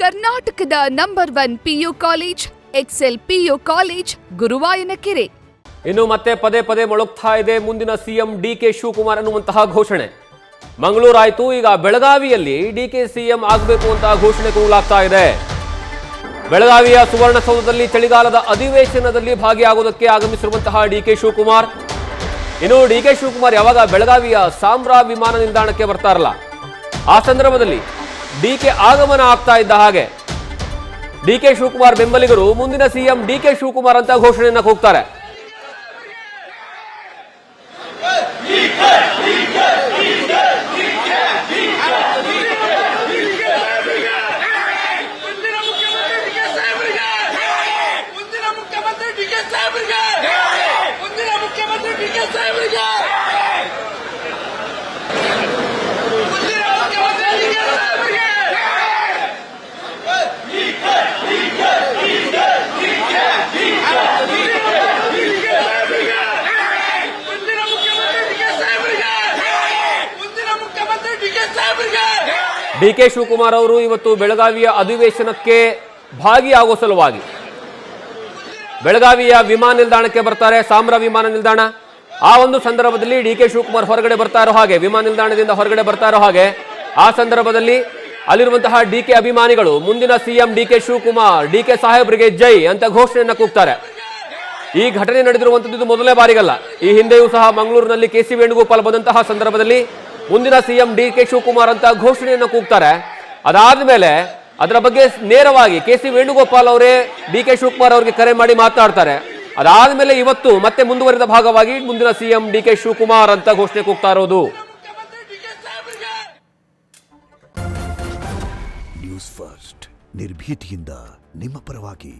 ಕರ್ನಾಟಕದ number 1 PU college Excel PU college Guruvayanakere. ಇನ್ನು ಮತ್ತೆ ಪದೇ ಪದೇ ಮೊಳಗ್ತಾ ಇದೆ ಮುಂದಿನ ಸಿಎಂ ಡಿಕೆ ಶಿವಕುಮಾರ್ ಅನ್ನುವಂತಹ ಘೋಷಣೆ. ಮಂಗಳೂರಾಯ್ತು, ಈಗ ಬೆಳಗಾವಿಯಲ್ಲಿ ಡಿಕೆ ಸಿಎಂ ಆಗಬೇಕು ಅಂತ ಘೋಷಣೆ ಕೂಗಲಾಗ್ತಾ ಇದೆ. ಬೆಳಗಾವಿಯ ಸುವರ್ಣಸೌಧದಲ್ಲಿ ಚಳಿಗಾಲದ ಅಧಿವೇಶನದಲ್ಲಿ ಭಾಗಿಯಾಗುವುದಕ್ಕೆ ಆಗಮಿಸಿರುವಂತಹ ಡಿಕೆ ಶಿವಕುಮಾರ್. ಇನ್ನು ಡಿಕೆ ಶಿವಕುಮಾರ್ ಯಾವಾಗ ಬೆಳಗಾವಿಯ ಸಾಂಬ್ರಾ ವಿಮಾನ ನಿಲ್ದಾಣಕ್ಕೆ ಬರ್ತಾರಲ್ಲ, ಆ ಸಂದರ್ಭದಲ್ಲಿ ಡಿಕೆ ಆಗಮನ ಆಗ್ತಾ ಇದ್ದ ಹಾಗೆ ಡಿಕೆ ಶಿವಕುಮಾರ್ ಬೆಂಬಲಿಗರು ಮುಂದಿನ ಸಿಎಂ ಡಿಕೆ ಶಿವಕುಮಾರ್ ಅಂತ ಘೋಷಣೆಯನ್ನ ಕೂಗ್ತಾರೆ. ಡಿಕೆ ಶಿವಕುಮಾರ್ ಅವರು ಇವತ್ತು ಬೆಳಗಾವಿಯ ಅಧಿವೇಶನಕ್ಕೆ ಭಾಗಿಯಾಗುವ ಸಲುವಾಗಿ ಬೆಳಗಾವಿಯ ವಿಮಾನ ನಿಲ್ದಾಣಕ್ಕೆ ಬರ್ತಾರೆ, ಸಾಂಬ್ರಾ ವಿಮಾನ ನಿಲ್ದಾಣ. ಆ ಒಂದು ಸಂದರ್ಭದಲ್ಲಿ ಡಿಕೆ ಶಿವಕುಮಾರ್ ಹೊರಗಡೆ ಬರ್ತಾ ಇರೋ ಹಾಗೆ, ವಿಮಾನ ನಿಲ್ದಾಣದಿಂದ ಹೊರಗಡೆ ಬರ್ತಾ ಇರೋ ಹಾಗೆ, ಆ ಸಂದರ್ಭದಲ್ಲಿ ಅಲ್ಲಿರುವಂತಹ ಡಿಕೆ ಅಭಿಮಾನಿಗಳು ಮುಂದಿನ ಸಿಎಂ ಡಿಕೆ ಶಿವಕುಮಾರ್, ಡಿಕೆ ಸಾಹೇಬ್ರಿಗೆ ಜೈ ಅಂತ ಘೋಷಣೆಯನ್ನ ಕೂಗ್ತಾರೆ. ಈ ಘಟನೆ ನಡೆದಿರುವಂತದ್ದು ಇದು ಮೊದಲನೇ ಬಾರಿಗಲ್ಲ. ಈ ಹಿಂದೆಯೂ ಸಹ ಮಂಗಳೂರಿನಲ್ಲಿ ಕೆ.ಸಿ. ವೇಣುಗೋಪಾಲ್ ಬಂದಂತಹ ಸಂದರ್ಭದಲ್ಲಿ ಮುಂದಿನ ಸಿಎಂ ಡಿಕೆ ಶಿವಕುಮಾರ್ ಅಂತ ಘೋಷಣೆಯನ್ನು ಕೂಗ್ತಾರೆ. ಅದಾದ ಮೇಲೆ ಅದರ ಬಗ್ಗೆ ನೇರವಾಗಿ ಕೆ.ಸಿ. ವೇಣುಗೋಪಾಲ್ ಅವರೇ ಡಿಕೆ ಶಿವಕುಮಾರ್ ಅವರಿಗೆ ಕರೆ ಮಾಡಿ ಮಾತನಾಡ್ತಾರೆ. ಅದಾದ ಮೇಲೆ ಇವತ್ತು ಮತ್ತೆ ಮುಂದುವರಿದ ಭಾಗವಾಗಿ ಮುಂದಿನ ಸಿಎಂ ಡಿಕೆ ಶಿವಕುಮಾರ್ ಅಂತ ಘೋಷಣೆ ಕೂಗ್ತಾ ಇರೋದು. ನ್ಯೂಸ್ ಫಸ್ಟ್ ನಿರ್ಭೀತಿಯಿಂದ ನಿಮ್ಮ ಪರವಾಗಿ.